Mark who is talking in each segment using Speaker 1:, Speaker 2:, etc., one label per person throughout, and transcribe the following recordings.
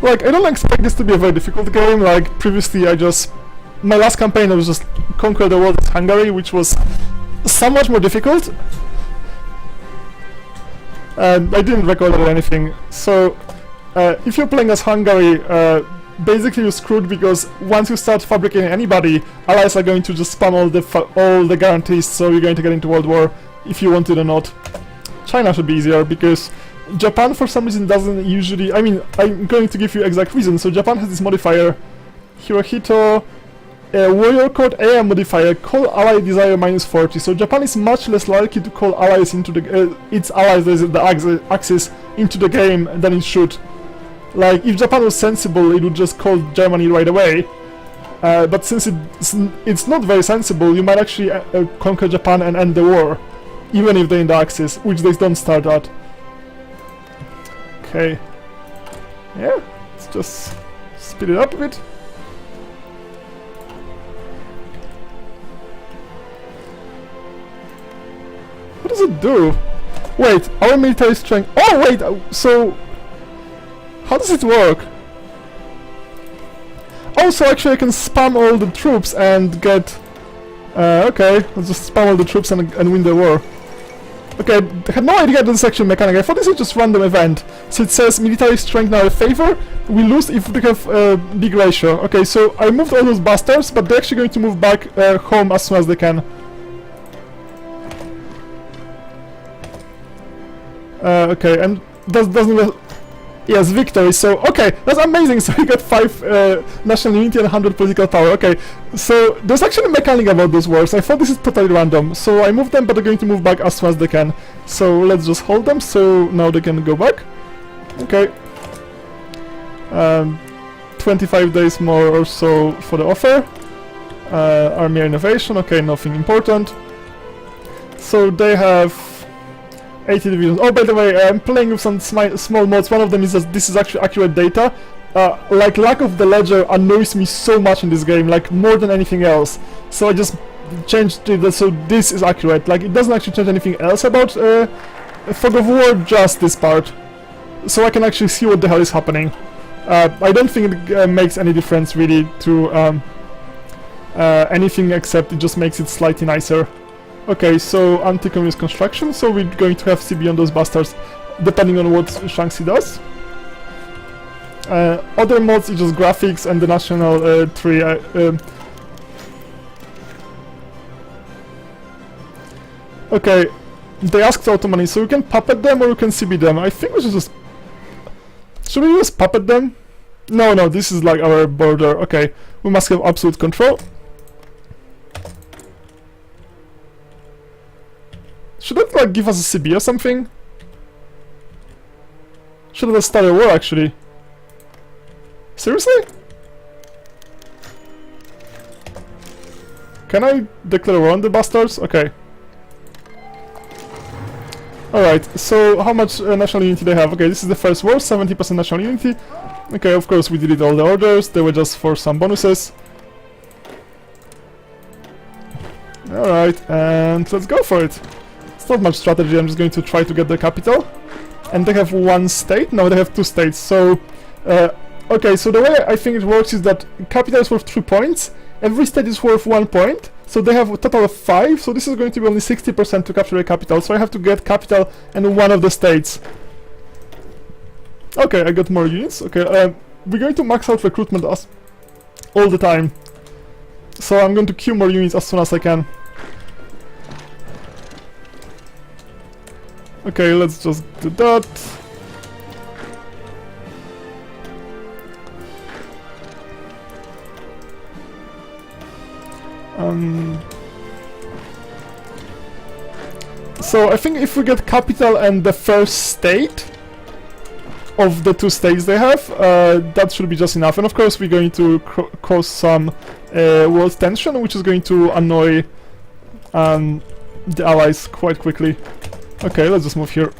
Speaker 1: Like, I don't expect this to be a very difficult game. Like, previously my last campaign I was just conquer the world of Hungary, which was somewhat more difficult. And I didn't record or anything. So, if you're playing as Hungary, basically you're screwed, because once you start fabricating anybody, allies are going to just spam all the guarantees, so you're going to get into World War if you want it or not. China should be easier, because Japan for some reason doesn't usually... I mean, I'm going to give you exact reason. So Japan has this modifier, Hirohito, warrior code AI modifier, call ally desire -40. So Japan is much less likely to call allies into the... its allies, the axis, into the game than it should. Like, if Japan was sensible, it would just call Germany right away. But since it's not very sensible, you might actually conquer Japan and end the war, even if they're in the Axis, which they don't start at. Okay. Yeah, let's just speed it up a bit. What does it do? Wait, our military strength... Oh, wait, so... How does it work? Oh, so actually I can spam all the troops and get... okay, let's just spam all the troops and win the war. Okay, I had no idea this actual mechanic. I thought this was just random event. So it says military strength now in favor. We lose if we have big ratio. Okay, so I moved all those bastards, but they're actually going to move back home as soon as they can. Okay, and doesn't... Yes, victory. So, okay, that's amazing. So we got 5 national unity and 100 political power. Okay, so there's actually a mechanic about those wars. I thought this is totally random. So I moved them, but they're going to move back as soon as they can. So let's just hold them, so now they can go back. Okay. 25 days more or so for the offer. Army innovation. Okay, nothing important. So they have 80 divisions. Oh, by the way, I'm playing with some small mods. One of them is that this is actually accurate data. Like, lack of the ledger annoys me so much in this game, like, more than anything else. So I just changed it so this is accurate. Like, it doesn't actually change anything else about Fog of War, just this part. So I can actually see what the hell is happening. I don't think it makes any difference, really, to anything, except it just makes it slightly nicer. Okay, so anti-communist construction, so we're going to have CB on those bastards, depending on what Shaanxi does. Other mods is just graphics and the national tree. Okay, they asked Ottomani, so you can puppet them or you can CB them. I think we should just... Should we just puppet them? No, this is like our border. Okay, we must have absolute control. Should that like give us a CB or something? Should have started a war actually. Seriously? Can I declare war on the bastards? Okay. Alright, so how much national unity they have? Okay, this is the first war, 70% national unity. Okay, of course we deleted all the orders, they were just for some bonuses. Alright, and let's go for it. It's not much strategy, I'm just going to try to get the capital. And they have one state? No, they have 2 states, so... okay, so the way I think it works is that capital is worth 3 points, every state is worth 1 point, so they have a total of 5, so this is going to be only 60% to capture the capital, so I have to get capital and one of the states. Okay, I got more units. Okay, we're going to max out recruitment all the time, so I'm going to queue more units as soon as I can. Okay, let's just do that. So I think if we get capital and the first state of the 2 states they have, that should be just enough. And of course we're going to cause some world tension, which is going to annoy the allies quite quickly. Okay, let's just move here.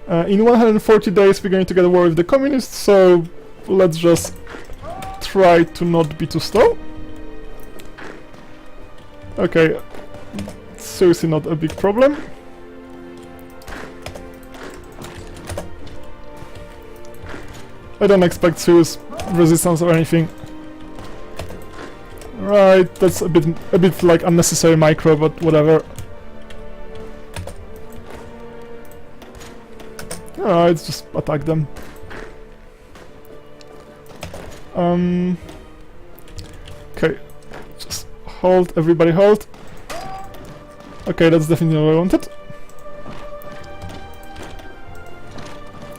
Speaker 1: In 140 days we're going to get a war with the communists, so let's just try to not be too slow. Okay, seriously not a big problem. I don't expect serious resistance or anything. Right, that's a bit like unnecessary micro, but whatever. Alright, just attack them. Okay, just hold, everybody hold. Okay, that's definitely what I wanted.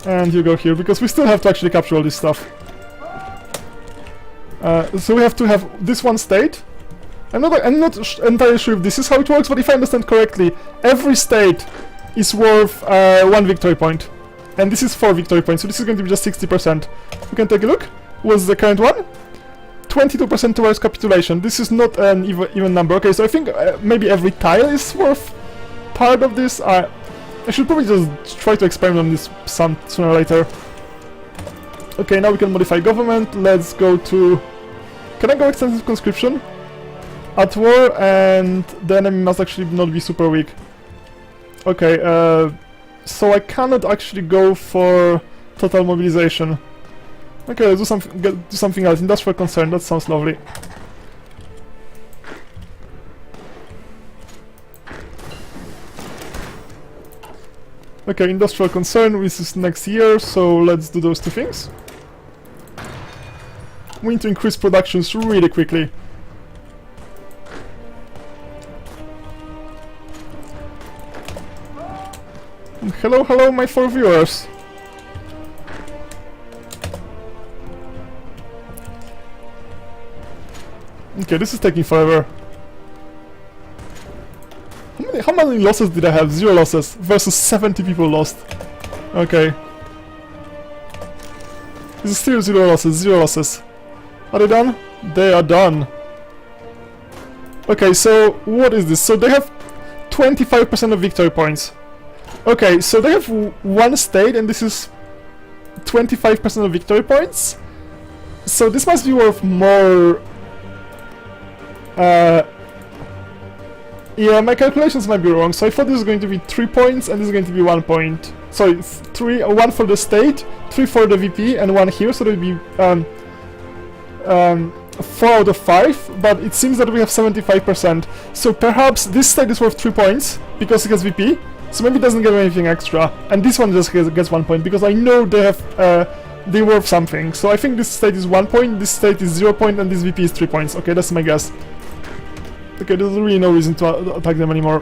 Speaker 1: And you go here, because we still have to actually capture all this stuff. So we have to have this one state. I'm not entirely sure if this is how it works, but if I understand correctly, every state is worth 1 victory point. And this is 4 victory points, so this is going to be just 60%. We can take a look. What's the current one? 22% towards capitulation. This is not an even number. Okay, so I think maybe every tile is worth part of this. I should probably just try to experiment on this sooner or later. Okay, now we can modify government. Let's go to... Can I go extensive conscription? At war, and the enemy must actually not be super weak. Okay, so I cannot actually go for total mobilization. Okay, let's do something else. Industrial concern, that sounds lovely. Okay, industrial concern, this is next year, so let's do those two things. We need to increase productions really quickly. Hello, hello, my 4 viewers. Okay, this is taking forever. How many losses did I have? 0 losses versus 70 people lost. Okay. This is still 0 losses, 0 losses. Are they done? They are done. Okay, so what is this? So they have 25% of victory points. Okay, so they have one state and this is 25% of victory points. So this must be worth more. Yeah, my calculations might be wrong. So I thought this was going to be 3 points and this is going to be 1 point. Sorry, 1 for the state, 3 for the VP, and 1 here. So there would be 4 out of 5. But it seems that we have 75%. So perhaps this state is worth 3 points because it has VP. So maybe it doesn't get anything extra. And this one just gets 1 point because I know they have they're worth something. So I think this state is 1 point, this state is 0 point, and this VP is 3 points. Okay, that's my guess. Okay, there's really no reason to attack them anymore.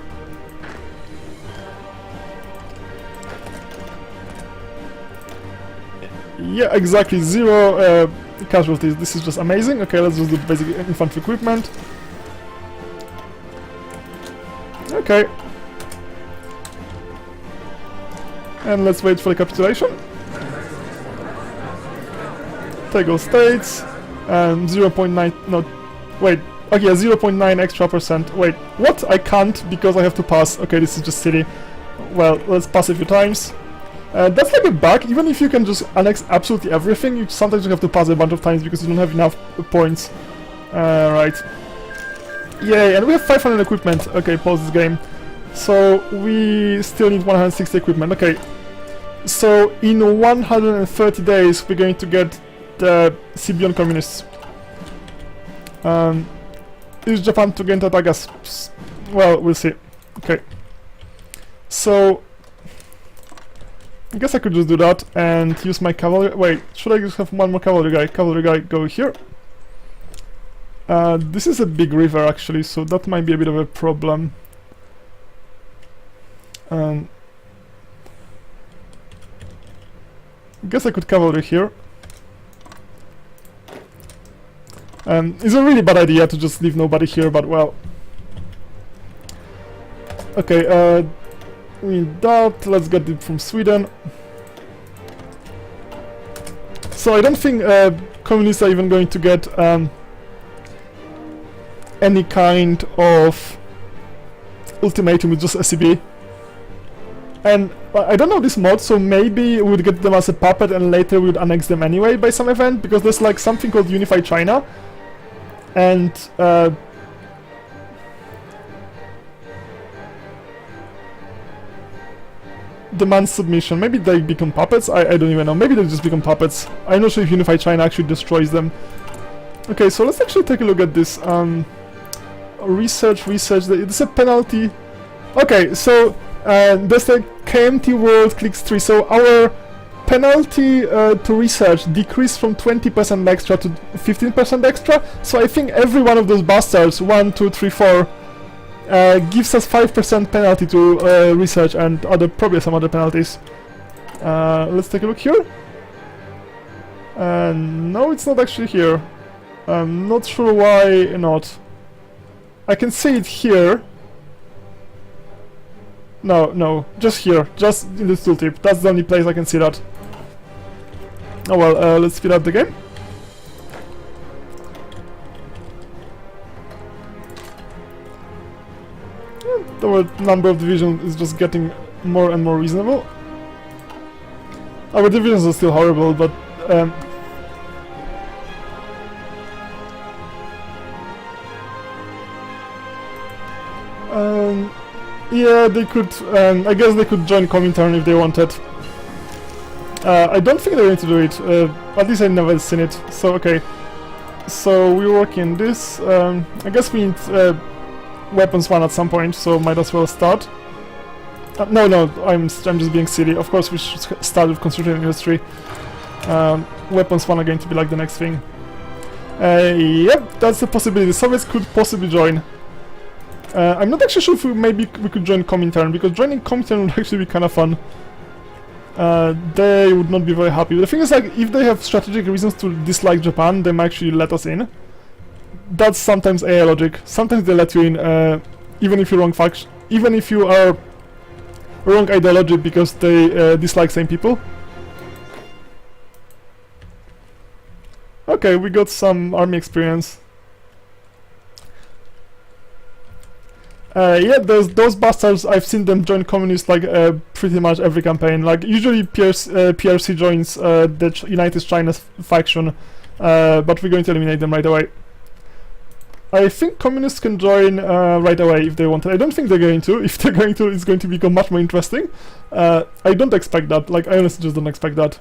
Speaker 1: Yeah, exactly, 0 casualties. This is just amazing. Okay, let's just do basic infantry equipment. Okay. And let's wait for the capitulation. Take all states. And 0.9... No, wait. Okay, yeah, 0.9 extra percent. Wait, what? I can't because I have to pass. Okay, this is just silly. Well, let's pass a few times. That's like a bug. Even if you can just annex absolutely everything, you sometimes you have to pass a bunch of times because you don't have enough points. Right. Yay, and we have 500 equipment. Okay, pause this game. So, we still need 160 equipment. Okay. So, in 130 days, we're going to get the Sibian communists. Is Japan going to attack us? Well, we'll see. Okay. So, I guess I could just do that and use my cavalry. Wait, should I just have one more cavalry guy? Cavalry guy, go here. This is a big river actually, so that might be a bit of a problem. I guess I could cavalry here. It's a really bad idea to just leave nobody here, but well. Okay, we need that. Let's get it from Sweden. So I don't think communists are even going to get any kind of ultimatum with just SCB. And I don't know this mod, so maybe we would get them as a puppet and later we would annex them anyway by some event, because there's like something called Unified China. And demand submission. Maybe they become puppets. I don't even know. Maybe they just become puppets. I'm not sure if Unified China actually destroys them. Okay, so let's actually take a look at this. Research. It's a penalty. Okay, so there's a KMT World clicks 3. So our penalty to research decreased from 20% extra to 15% extra. So I think every one of those bastards, 1, 2, 3, 4, gives us 5% penalty to research and probably some other penalties. Let's take a look here. No, it's not actually here. I'm not sure why not. I can see it here. No, just here, just in this tooltip. That's the only place I can see that. Oh well, let's speed up the game. The number of divisions is just getting more and more reasonable. Our divisions are still horrible, but yeah, they could. I guess they could join Comintern if they wanted. I don't think they're going to do it. At least I've never seen it. So okay. So we're working this. I guess we need weapons 1 at some point. So might as well start. No, I'm just being silly. Of course we should start with construction industry. Weapons 1 are going to be like the next thing. Yep, that's a possibility. The Soviets could possibly join. I'm not actually sure if we could join Comintern, because joining Comintern would actually be kind of fun. They would not be very happy. The thing is, like, if they have strategic reasons to dislike Japan, they might actually let us in. That's sometimes AI logic. Sometimes they let you in, even if you're wrong faction, even if you are wrong ideology, because they dislike same people. Okay, we got some army experience. Yeah, those bastards, I've seen them join communists like pretty much every campaign. Like usually PRC joins the United China faction, but we're going to eliminate them right away. I think communists can join right away if they want. I don't think they're going to. If they're going to, it's going to become much more interesting. I don't expect that. Like I honestly just don't expect that.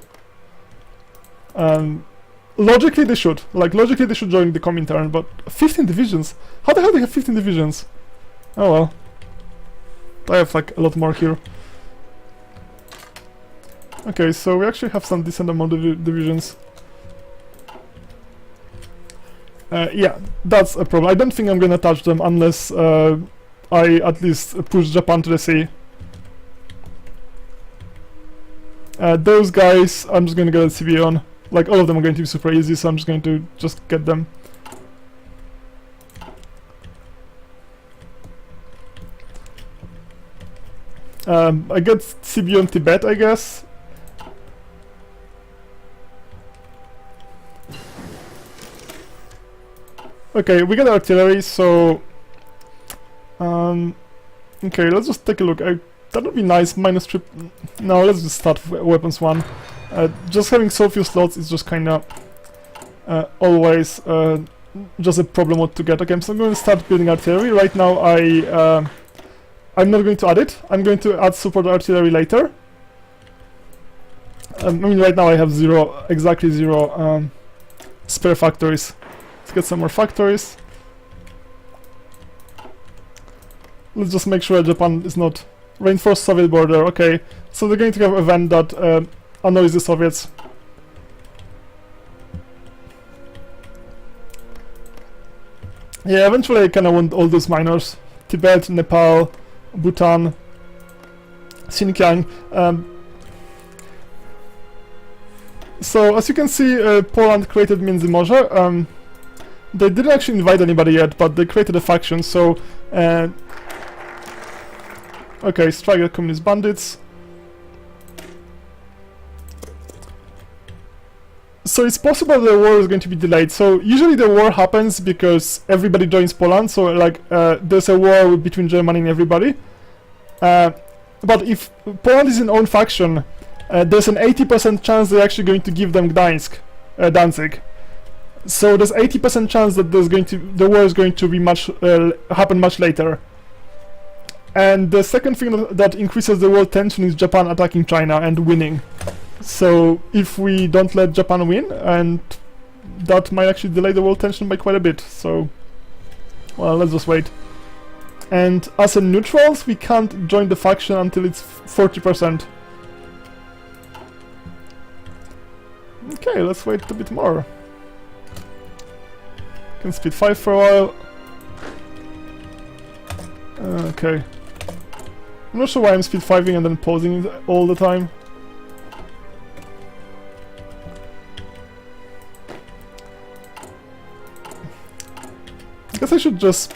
Speaker 1: Logically they should. Like logically they should join the Comintern, but 15 divisions? How the hell do they have 15 divisions? Oh well. I have like a lot more here. Okay, so we actually have some decent amount of divisions. Yeah, that's a problem. I don't think I'm gonna touch them unless I at least push Japan to the sea. Those guys, I'm just gonna get a CB on. Like all of them are going to be super easy, so I'm just going to just get them. I get CB on Tibet, I guess. Okay, we got artillery, so... okay, let's just take a look. That would be nice, minus trip... No, let's just start with weapons 1. Just having so few slots is just kinda... always just a problem what to get. Okay, so I'm going to start building artillery. Right now I'm not going to add it. I'm going to add support artillery later. I mean, right now I have exactly zero spare factories. Let's get some more factories. Let's just make sure Japan is not reinforced Soviet border. Okay, so they're going to have an event that annoys the Soviets. Yeah, eventually I kinda want all those minors. Tibet, Nepal, Bhutan, Xinjiang. So as you can see, Poland created Międzymorze. They didn't actually invite anybody yet, but they created a faction, so... okay, strike the communist bandits. So it's possible the war is going to be delayed. So usually the war happens because everybody joins Poland, so like there's a war between Germany and everybody. But if Poland is in own faction, there's an 80% chance they're actually going to give them Gdańsk, Danzig. So there's 80% chance that the war is going to be happen much later. And the second thing that increases the world tension is Japan attacking China and winning. So if we don't let Japan win, and that might actually delay the world tension by quite a bit. So, well, let's just wait. And as a neutrals, we can't join the faction until it's 40%. Okay, let's wait a bit more. Can speed 5 for a while. Okay. I'm not sure why I'm speed 5ing and then pausing it all the time. I guess I should just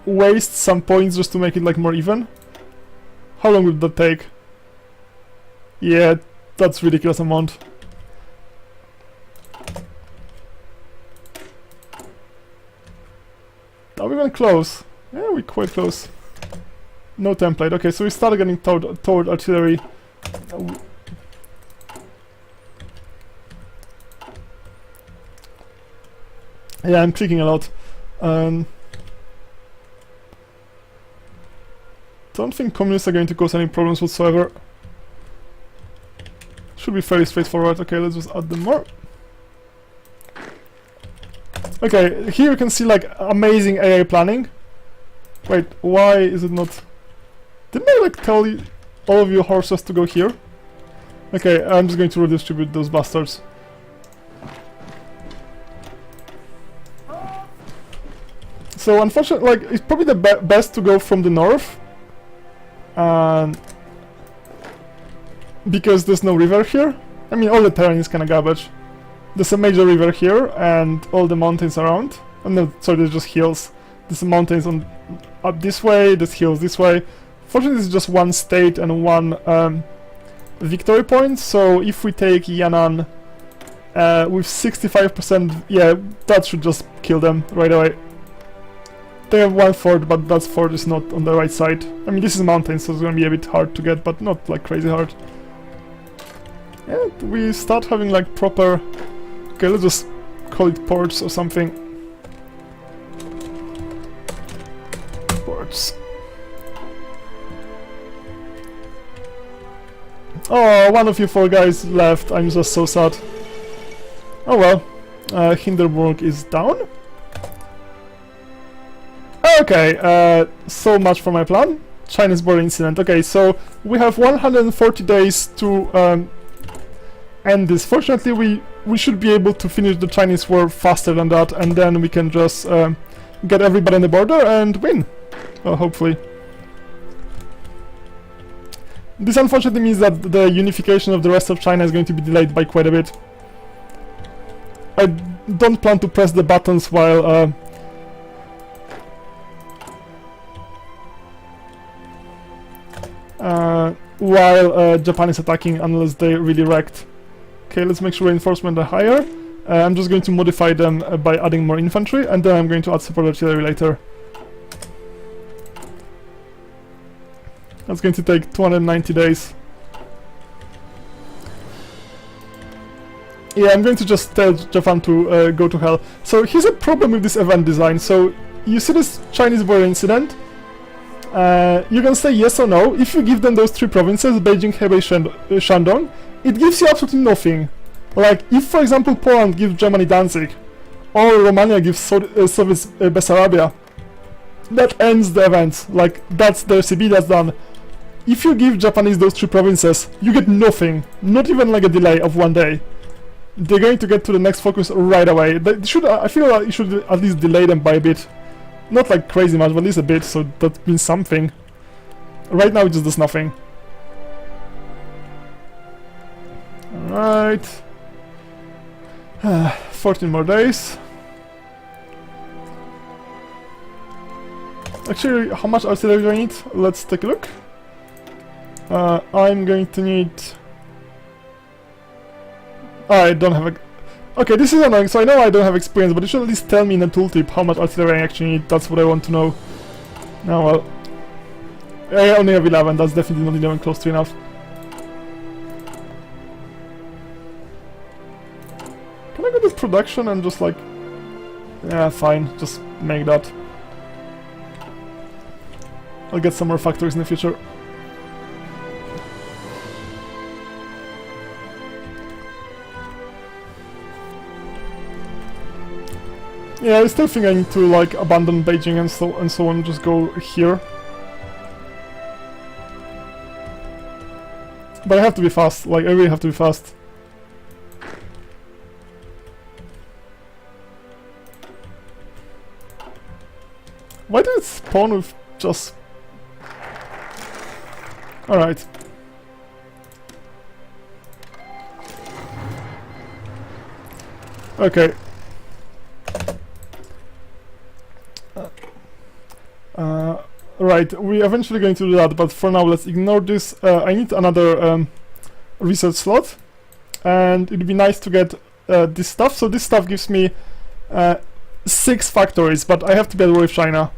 Speaker 1: waste some points just to make it like more even. How long would that take? Yeah, that's ridiculous amount. Are we even close? Yeah, we're quite close. No template. Okay, so we started getting toward artillery. Yeah, I'm clicking a lot. Don't think communists are going to cause any problems whatsoever. Should be fairly straightforward. Okay, let's just add them more. Okay, here you can see like amazing AI planning. Wait, why is it not? Didn't I like tell you, all of your horses to go here? Okay, I'm just going to redistribute those bastards. So unfortunately, like, it's probably the best to go from the north. Because there's no river here. I mean, all the terrain is kinda garbage. There's a major river here and all the mountains around. Oh no, sorry, there's just hills. There's mountains on up this way, there's hills this way. Fortunately, it's just one state and one victory point. So if we take Yan'an with 65%, yeah, that should just kill them right away. They have one fort, but that fort is not on the right side. I mean, this is mountains, so it's gonna be a bit hard to get, but not like crazy hard. Yeah, we start having like proper... Okay, let's just call it ports or something. Ports. Oh, one of you four guys left. I'm just so sad. Oh well. Hindenburg is down. Okay, so much for my plan. Chinese border incident. Okay, so we have 140 days to end this. Fortunately, we should be able to finish the Chinese war faster than that, and then we can just get everybody on the border and win. Well, hopefully. This unfortunately means that the unification of the rest of China is going to be delayed by quite a bit. I don't plan to press the buttons while Japan is attacking, unless they really wrecked. Okay, let's make sure reinforcements are higher. I'm just going to modify them by adding more infantry, and then I'm going to add support artillery later. That's going to take 290 days. Yeah, I'm going to just tell Japan to go to hell. So here's a problem with this event design. So you see this Chinese border incident. You can say yes or no. If you give them those three provinces, Beijing, Hebei, Shandong, it gives you absolutely nothing. Like, if for example Poland gives Germany Danzig, or Romania gives Soviet Bessarabia, that ends the event. Like, that's the CB, that's done. If you give Japanese those three provinces, you get nothing. Not even like a delay of 1 day. They're going to get to the next focus right away. They should, I feel like you should at least delay them by a bit. Not like crazy much, but at least a bit, so that means something. Right now it just does nothing. Alright. 14 more days. Actually, how much artillery do I need? Let's take a look. I'm going to need... I don't have a... Okay, this is annoying, so I know I don't have experience, but it should at least tell me in the tooltip how much artillery I actually need. That's what I want to know. Now, well... I only have 11, that's definitely not even close to enough. Can I go to production and just like... Yeah, fine, just make that. I'll get some more factories in the future. Yeah, I still think I need to like abandon Beijing and so on, just go here. But I have to be fast, like I really have to be fast. Why did it spawn with just... Alright. Okay. Right, we're eventually going to do that, but for now let's ignore this. I need another research slot, and it'd be nice to get this stuff. So this stuff gives me 6 factories, but I have to get away with China.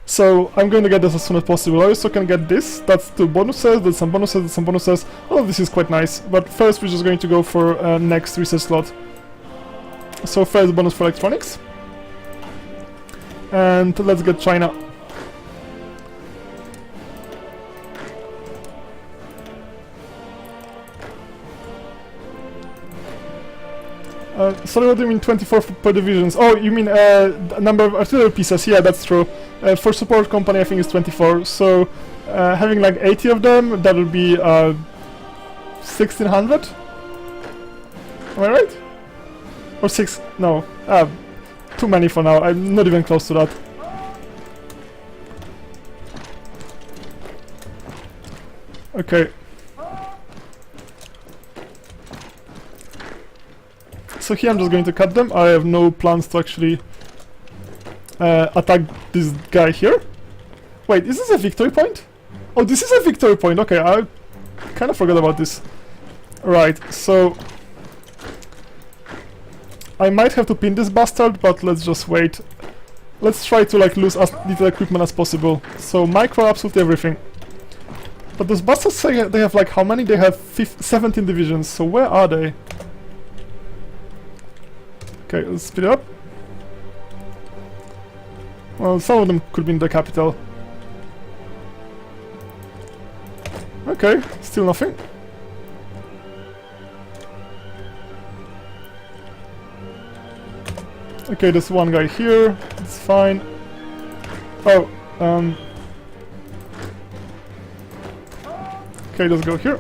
Speaker 1: So I'm going to get this as soon as possible. I also can get this. That's 2 bonuses, that's some bonuses, that's some bonuses. All of this is quite nice, but first we're just going to go for next research slot. So first bonus for electronics. And let's get China. Sorry, what do you mean 24 per divisions? Oh, you mean number of artillery pieces? Yeah, that's true. For support company, I think it's 24. So having like 80 of them, that would be 1600. Am I right? Or 6? No, too many for now. I'm not even close to that. Okay. So here I'm just going to cut them. I have no plans to actually attack this guy here. Wait, is this a victory point? Oh, this is a victory point. Okay, I kind of forgot about this. Right, so I might have to pin this bastard, but let's just wait. Let's try to like lose as little equipment as possible. So micro absolutely everything. But those bastards say they have like how many? They have 17 divisions. So where are they? Okay, let's speed it up. Well, some of them could be in the capital. Okay, still nothing. Okay, there's one guy here. It's fine. Oh, okay, let's go here.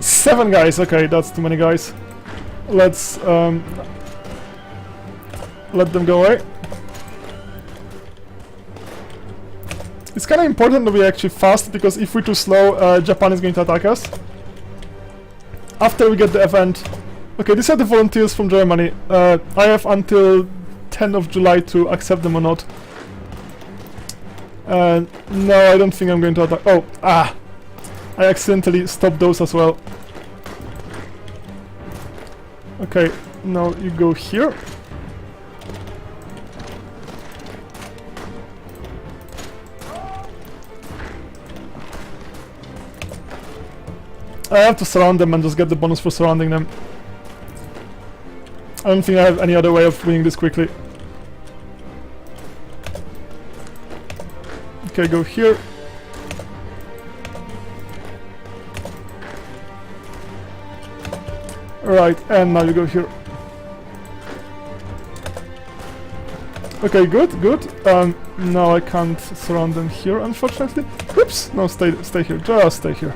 Speaker 1: Seven guys, okay, that's too many guys. Let's let them go away. It's kind of important that we actually fast, because if we're too slow, Japan is going to attack us. After we get the event... Okay, these are the volunteers from Germany. I have until 10th of July to accept them or not. No, I don't think I'm going to attack... Oh, I accidentally stopped those as well. Okay, now you go here. I have to surround them and just get the bonus for surrounding them. I don't think I have any other way of winning this quickly. Okay, go here. Right, and now you go here. Okay, good, good. Now I can't surround them here, unfortunately. Oops! No, stay here. Just stay here.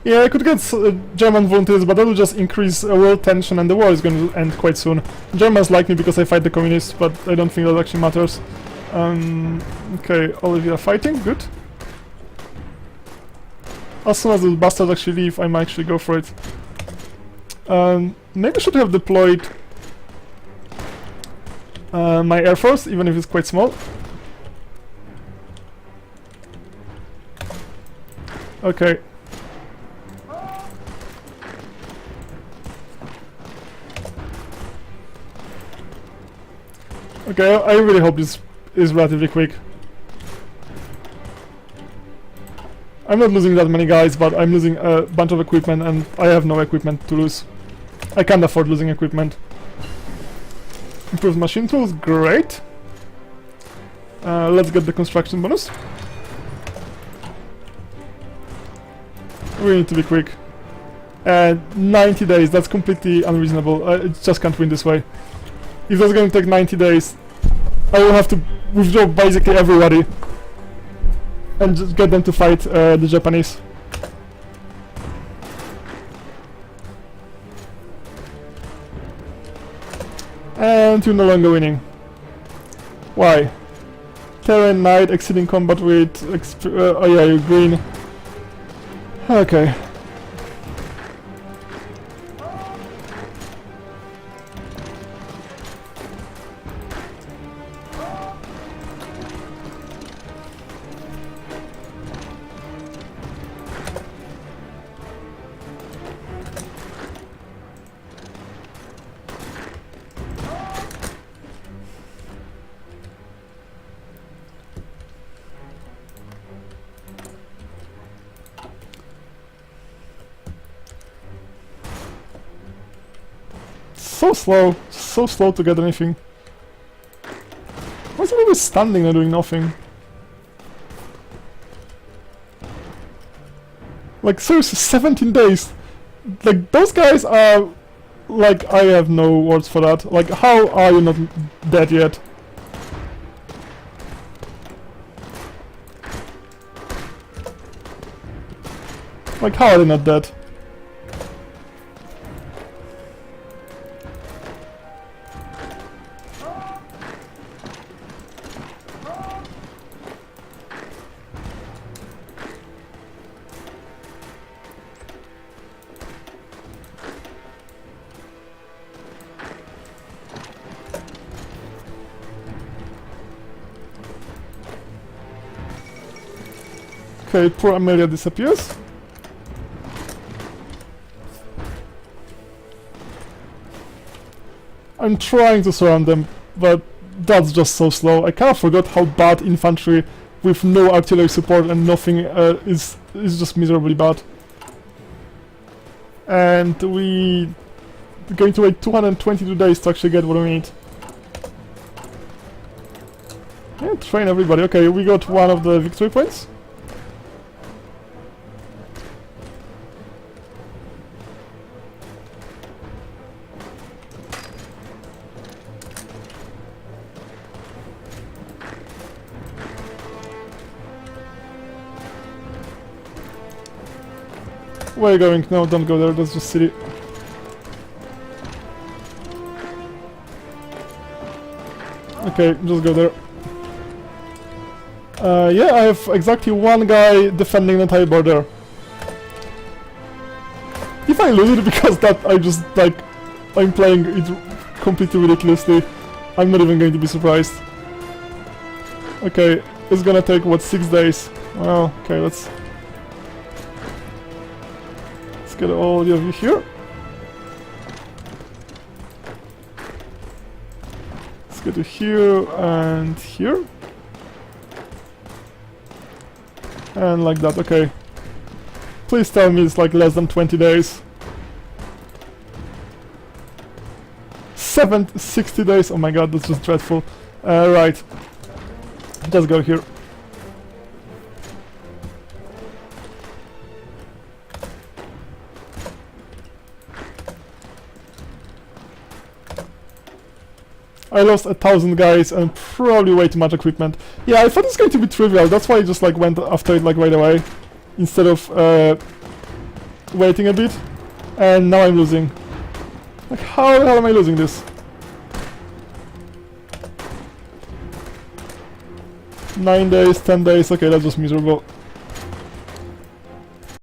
Speaker 1: Yeah, I could get German volunteers, but that would just increase world tension and the war is going to end quite soon. Germans like me because I fight the communists, but I don't think that actually matters. Okay, all of you are fighting, good. as soon as the bastards actually leave, I might actually go for it. Maybe I should have deployed my Air Force, even if it's quite small. Okay. Okay, I really hope this is relatively quick. I'm not losing that many guys, but I'm losing a bunch of equipment and I have no equipment to lose. I can't afford losing equipment. Improved machine tools, great. Let's get the construction bonus. We need to be quick. 90 days, that's completely unreasonable. I just can't win this way. If that's going to take 90 days, I will have to withdraw basically everybody and just get them to fight the Japanese. And you're no longer winning. Why? Terran Knight exceeding combat with oh yeah, you're green. Okay. So slow to get anything. Why is it always standing and doing nothing? Like seriously, 17 days! Like those guys are... Like, I have no words for that. Like, how are you not dead yet? Like, how are they not dead? Okay, poor Amelia disappears. I'm trying to surround them, but that's just so slow. I kind of forgot how bad infantry with no artillery support and nothing is just miserably bad. And we're going to wait 222 days to actually get what we need. Yeah, train everybody. Okay, we got one of the victory points. Where are you going? No, don't go there, that's just silly. Okay, just go there. Yeah, I have exactly one guy defending the entire border. If I lose it because that I just, like, I'm playing it completely ridiculously, I'm not even going to be surprised. Okay, it's gonna take, what, 6 days? Well, okay, let's get all of you here. Let's get to here and here. And like that, okay. Please tell me it's like less than 20 days. 60 days, oh my god, that's just dreadful. Right. Let's go here. I lost 1,000 guys and probably way too much equipment. Yeah, I thought it's going to be trivial, that's why I just like went after it like right away. Instead of waiting a bit. And now I'm losing. Like, how the hell am I losing this? 9 days, 10 days, okay, that's just miserable.